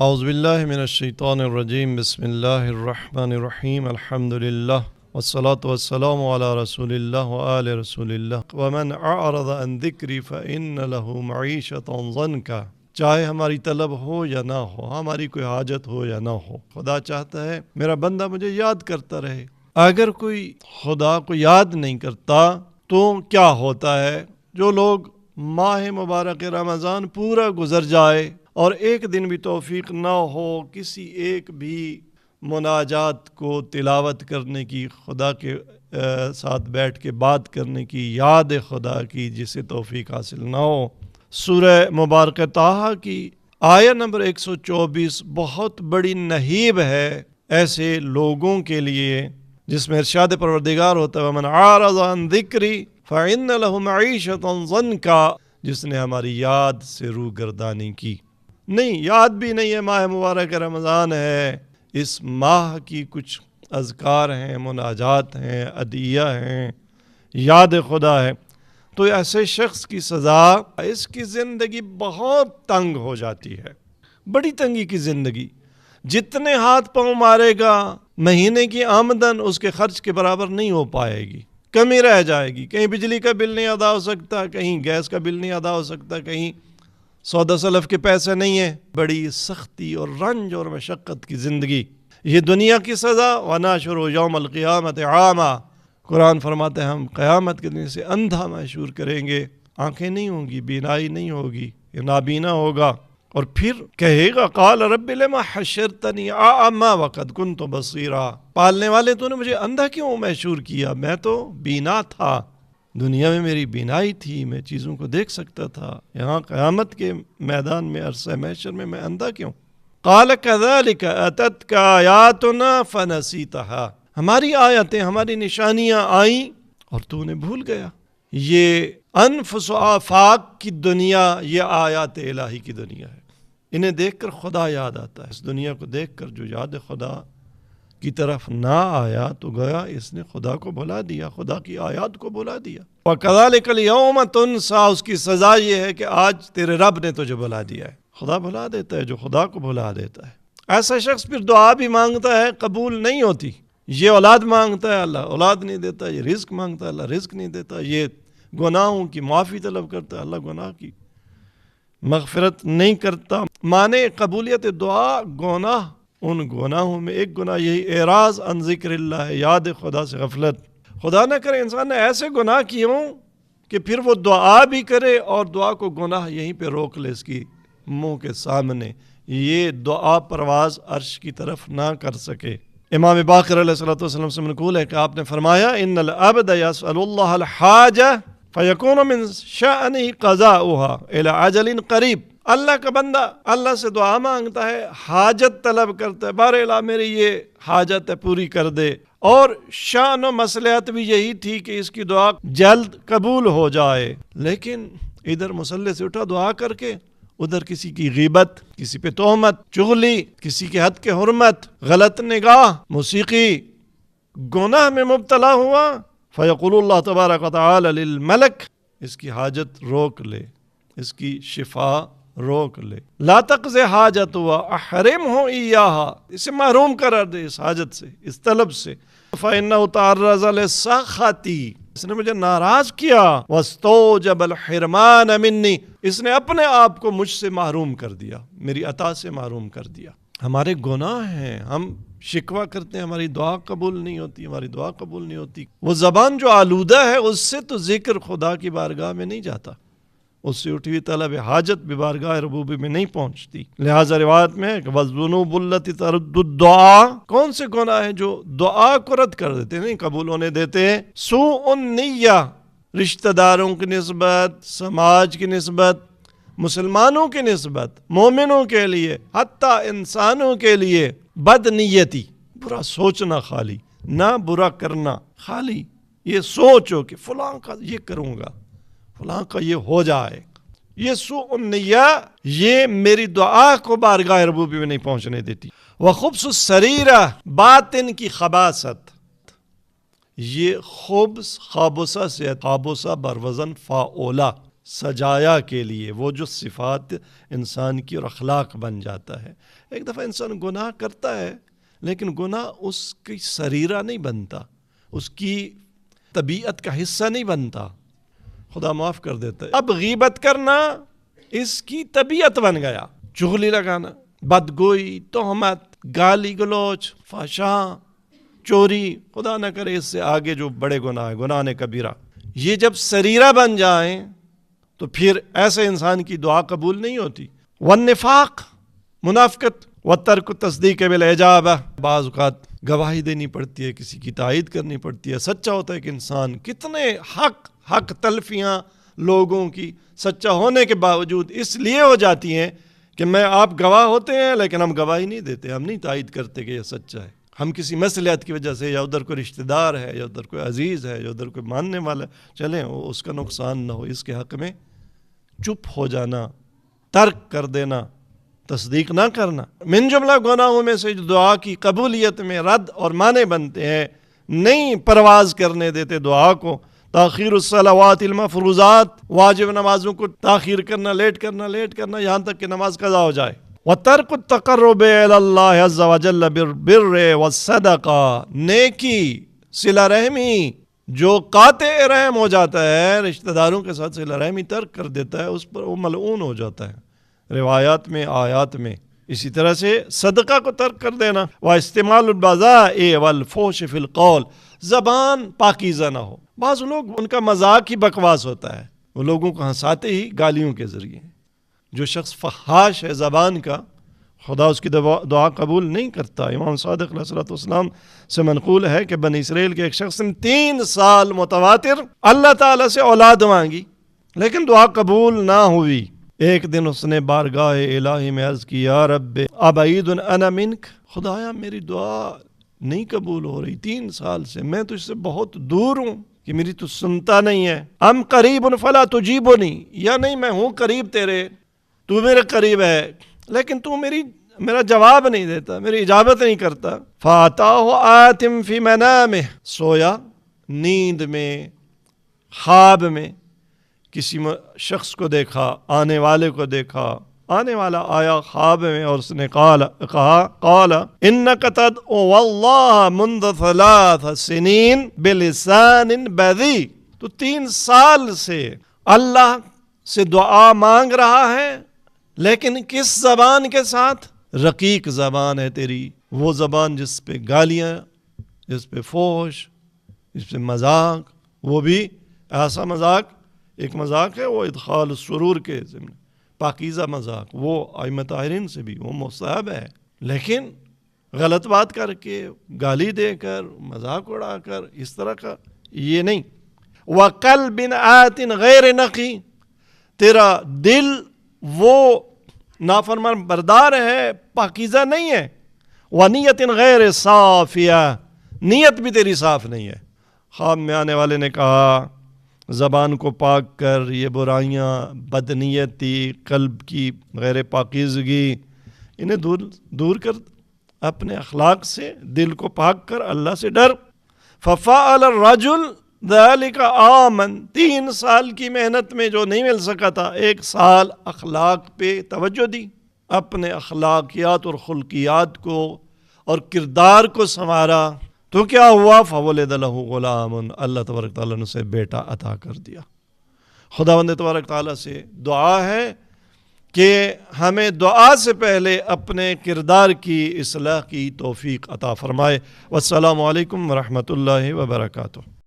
اعوذ باللہ من الشیطان الرجیم بسم اللہ الرحمن الرحیم الحمدللہ والصلاة والسلام علی رسول اللہ وآل رسول اللہ ومن اعرض عن ذکری فإن له معیشۃ ضنکا۔ چاہے ہماری طلب ہو یا نہ ہو، ہماری کوئی حاجت ہو یا نہ ہو، خدا چاہتا ہے میرا بندہ مجھے یاد کرتا رہے۔ اگر کوئی خدا کو یاد نہیں کرتا تو کیا ہوتا ہے؟ جو لوگ ماہ مبارک رمضان پورا گزر جائے اور ایک دن بھی توفیق نہ ہو کسی ایک بھی مناجات کو تلاوت کرنے کی، خدا کے ساتھ بیٹھ کے بات کرنے کی، یاد خدا کی، جسے توفیق حاصل نہ ہو۔ سورہ مبارکہ طٰہٰ کی آیت نمبر 124 بہت بڑی نہیب ہے ایسے لوگوں کے لیے جس میں ارشاد پروردگار ہوتا ہے وَمَنْ عَارَضَ عَنْ ذِكْرِي فَإِنَّ لَهُ مَعِيشَةً ضَنْكَا، جس نے ہماری یاد سے روگردانی کی۔ نہیں، یاد بھی نہیں ہے، ماہ مبارک رمضان ہے، اس ماہ کی کچھ اذکار ہیں، مناجات ہیں، ادعیہ ہیں، یاد خدا ہے، تو ایسے شخص کی سزا، اس کی زندگی بہت تنگ ہو جاتی ہے، بڑی تنگی کی زندگی۔ جتنے ہاتھ پاؤں مارے گا مہینے کی آمدن اس کے خرچ کے برابر نہیں ہو پائے گی، کمی رہ جائے گی۔ کہیں بجلی کا بل نہیں ادا ہو سکتا، کہیں گیس کا بل نہیں ادا ہو سکتا، کہیں سودا سلف کے پیسے نہیں ہیں۔ بڑی سختی اور رنج اور مشقت کی زندگی، یہ دنیا کی سزا۔ وَنَحْشُرُ يَوْمَ الْقِيَامَةِ عَامًا، قرآن فرماتے ہیں ہم قیامت کے دن سے اندھا محشور کریں گے، آنکھیں نہیں ہوں گی، بینائی نہیں ہوگی، یہ نابینا ہوگا، اور پھر کہے گا قال رب لم حشرتنی اعمی وقد كنت بصیرا، پالنے والے تو نے مجھے اندھا کیوں محشور کیا، میں تو بینا تھا، دنیا میں میری بینائی تھی، میں چیزوں کو دیکھ سکتا تھا، یہاں قیامت کے میدان میں عرصہ محشر میں اندھا کیوں؟ قال كذلك اتتك آیاتنا فنسیتها، ہماری آیتیں، ہماری نشانیاں آئیں اور تو نے بھول گیا۔ یہ انفس و آفاق کی دنیا، یہ آیات الہی کی دنیا ہے، انہیں دیکھ کر خدا یاد آتا ہے۔ اس دنیا کو دیکھ کر جو یاد خدا کی طرف نہ آیا تو گیا اس نے خدا کو بھلا دیا، خدا کی آیات کو بھلا دیا۔ وَكَذَلِكَ الْيَوْمَ تُنْسَىٰ، اس کی سزا یہ ہے کہ آج تیرے رب نے تجھے بھلا دیا ہے۔ خدا بھلا دیتا ہے جو خدا کو بھلا دیتا ہے۔ ایسا شخص پھر دعا بھی مانگتا ہے، قبول نہیں ہوتی۔ یہ اولاد مانگتا ہے، اللہ اولاد نہیں دیتا۔ یہ رزق مانگتا ہے، اللہ رزق نہیں دیتا۔ یہ گناہوں کی معافی طلب کرتا ہے، اللہ گناہ کی مغفرت نہیں کرتا۔ مانے قبولیت دعا گناہ، ان گناہوں میں ایک گناہ یہی اعراض عن ذکر اللہ ہے، یاد خدا سے غفلت۔ خدا نہ کرے انسان نے ایسے گناہ کیے ہوں کہ پھر وہ دعا بھی کرے اور دعا کو گناہ یہیں پہ روک لے اس کی منہ کے سامنے، یہ دعا پرواز عرش کی طرف نہ کر سکے۔ امام باقر علیہ السلام سے منقول ہے کہ آپ نے فرمایا ان العبد یسأل اللہ الحاجہ فیکون من شأنہ قضاؤها الی اجل قریب، اللہ کا بندہ اللہ سے دعا مانگتا ہے، حاجت طلب کرتا ہے، بار الہ میری یہ حاجت ہے پوری کر دے، اور شان و مصلحت بھی یہی تھی کہ اس کی دعا جلد قبول ہو جائے، لیکن ادھر مصلی سے اٹھا دعا کر کے، ادھر کسی کی غیبت، کسی پہ تہمت، چغلی، کسی کے حد کے حرمت، غلط نگاہ، موسیقی، گناہ میں مبتلا ہوا، فیقول اللہ تبارک و تعالی للملک، اس کی حاجت روک لے، اس کی شفا روک لے، لا تقض حاجت واحرمہ ایہا، اسے محروم قرار دے اس حاجت سے، اس طلب سے، فإنہ تعرض لسخطی، اس نے مجھے ناراض کیا، واستوجب الحرمان منی، اس نے اپنے آپ کو مجھ سے محروم کر دیا، میری عطا سے محروم کر دیا۔ ہمارے گناہ ہیں، ہم شکوہ کرتے ہیں ہماری دعا قبول نہیں ہوتی، ہماری دعا قبول نہیں ہوتی۔ وہ زبان جو آلودہ ہے اس سے تو ذکر خدا کی بارگاہ میں نہیں جاتا، اس سے اٹھی ہوئی طلب حاجت بھی بارگاہ ربوبی میں نہیں پہنچتی۔ لہٰذا روایت میں ہے کہ وَالذُّنُوبُ الَّتِي تَرُدُّ الدُّعَاء، کون سے گناہ ہیں جو دعا کو رد کر دیتے، نہیں قبول ہونے دیتے ہیں؟ سوء النیہ، رشتہ داروں کی نسبت، سماج کی نسبت، مسلمانوں کی نسبت، مومنوں کے لیے، حتیٰ انسانوں کے لیے بد نیتی، برا سوچنا، خالی نہ برا کرنا، خالی یہ سوچو کہ فلاں کا یہ کروں گا، فلاں کا یہ ہو جائے، یہ سوء النیہ، یہ میری دعا کو بارگاہ ربوبی میں نہیں پہنچنے دیتی۔ وخبث السریرہ، باطن کی خباثت، یہ خبث خابصہ سے، خابصہ بروزن فاعولہ، سجایا کے لیے، وہ جو صفات انسان کی اور اخلاق بن جاتا ہے۔ ایک دفعہ انسان گناہ کرتا ہے لیکن گناہ اس کی سریرہ نہیں بنتا، اس کی طبیعت کا حصہ نہیں بنتا، خدا معاف کر دیتا ہے۔ اب غیبت کرنا اس کی طبیعت بن گیا، چغلی لگانا، بدگوئی، تہمت، گالی گلوچ، فحشاء، چوری، خدا نہ کرے اس سے آگے جو بڑے گناہ ہیں، گناہ کبیرہ، یہ جب سریرہ بن جائیں تو پھر ایسے انسان کی دعا قبول نہیں ہوتی۔ والنفاق، منافقت، والترک التصدیق بالاجابہ، بعض اوقات گواہی دینی پڑتی ہے، کسی کی تائید کرنی پڑتی ہے، سچا ہوتا ہے کہ انسان، کتنے حق تلفیاں لوگوں کی سچا ہونے کے باوجود اس لیے ہو جاتی ہیں کہ آپ گواہ ہوتے ہیں لیکن ہم گواہی نہیں دیتے، ہم نہیں تائید کرتے کہ یہ سچا ہے، ہم کسی مصلحت کی وجہ سے، یا ادھر کوئی رشتہ دار ہے، یا ادھر کوئی عزیز ہے، یا ادھر کوئی ماننے والا ہے، چلیں اس کا نقصان نہ ہو، اس کے حق میں چپ ہو جانا، ترک کر دینا، تصدیق نہ کرنا۔ من جملہ گناہوں میں سے جو دعا کی قبولیت میں رد اور مانع بنتے ہیں، نہیں پرواز کرنے دیتے دعا کو، تاخیر الصلوات المفروضات، واجب نمازوں کو تاخیر کرنا، لیٹ کرنا یہاں تک کہ نماز قضا ہو جائے۔ وَتَرْكُ التَّقَرُّبِ إِلَى اللَّهِ عَزَّ وَجَلَّ بِالْبِرِّ وَالصَّدَقَةِ، نیکی، صلہ رحمی، جو قاطع رحم ہو جاتا ہے، رشتہ داروں کے ساتھ صلہ رحمی ترک کر دیتا ہے، اس پر وہ ملعون ہو جاتا ہے، روایات میں، آیات میں۔ اسی طرح سے صدقہ کو ترک کر دینا، وَاسْتِمَالُ الْبَذَاءِ وَالْفُحْشِ فِي الْقَوْلِ، زبان پاکیزہ نہ ہو۔ بعض لوگ ان کا مذاق ہی بکواس ہوتا ہے، وہ لوگوں کو ہنساتے ہی گالیوں کے ذریعے۔ جو شخص فحاش ہے زبان کا، خدا اس کی دعا قبول نہیں کرتا۔ امام صادق علیہ السلام سے منقول ہے کہ بنی اسرائیل کے ایک شخص نے 3 سال متواتر اللہ تعالیٰ سے اولاد مانگی لیکن دعا قبول نہ ہوئی۔ ایک دن اس نے بارگاہ الہی میں عرض کی، یا رب ابعید انا منک، خدایا میری دعا نہیں قبول ہو رہی 3 سال سے، میں تجھ سے بہت دور ہوں کہ میری تو سنتا نہیں ہے۔ ام قریب فلا تجیبنی، یا نہیں میں ہوں قریب تیرے، تو میرے قریب ہے لیکن تو میرا جواب نہیں دیتا، میری اجابت نہیں کرتا۔ فَأَتَاهُ آتٍ فِي مَنَامِهِ، سویا، نیند میں، خواب میں کسی شخص کو دیکھا، آنے والے کو دیکھا، آنے والا آیا خواب میں اور اس نے کہا قال إِنَّكَ تَدْعُو اللَّهَ مُنذَ 3 سنين بِلِسَانٍ بَذِيءٍ، تو 3 سال سے اللہ سے دعا مانگ رہا ہے لیکن کس زبان کے ساتھ؟ رقیق زبان ہے تیری، وہ زبان جس پہ گالیاں، جس پہ فحش، جس پہ مذاق، وہ بھی ایسا مذاق، ایک مذاق ہے وہ ادخال السرور کے ضمن، پاکیزہ مذاق، وہ ائمہ طاہرین سے بھی وہ مستحب ہے، لیکن غلط بات کر کے، گالی دے کر، مذاق اڑا کر، اس طرح کا یہ نہیں۔ وَقَلْبٍ آتٍ غَيْرِ نَقِي، تیرا دل وہ نافرمان بردار ہے، پاکیزہ نہیں ہے۔ وَنِيَّةٍ غَيْرِ صَافِيَةٍ، نیت بھی تیری صاف نہیں ہے۔ خواب میں آنے والے نے کہا زبان کو پاک کر، یہ برائیاں، بدنیتی، قلب کی غیر پاکیزگی، انہیں دور کر، اپنے اخلاق سے دل کو پاک کر، اللہ سے ڈر۔ فَفَعَلَ الرَّجُلُ ذَلِكَ عَامًا، 3 سال کی محنت میں جو نہیں مل سکا تھا، 1 سال اخلاق پہ توجہ دی، اپنے اخلاقیات اور خلقیات کو اور کردار کو سنوارا، تو کیا ہوا؟ فَوَلِدَ لَهُ غُلَامٌ، اللہ تبارک تعالیٰ نے اسے بیٹا عطا کر دیا۔ خداوند تبارک تعالیٰ سے دعا ہے کہ ہمیں دعا سے پہلے اپنے کردار کی اصلاح کی توفیق عطا فرمائے۔ والسلام علیکم ورحمۃ اللہ وبرکاتہ۔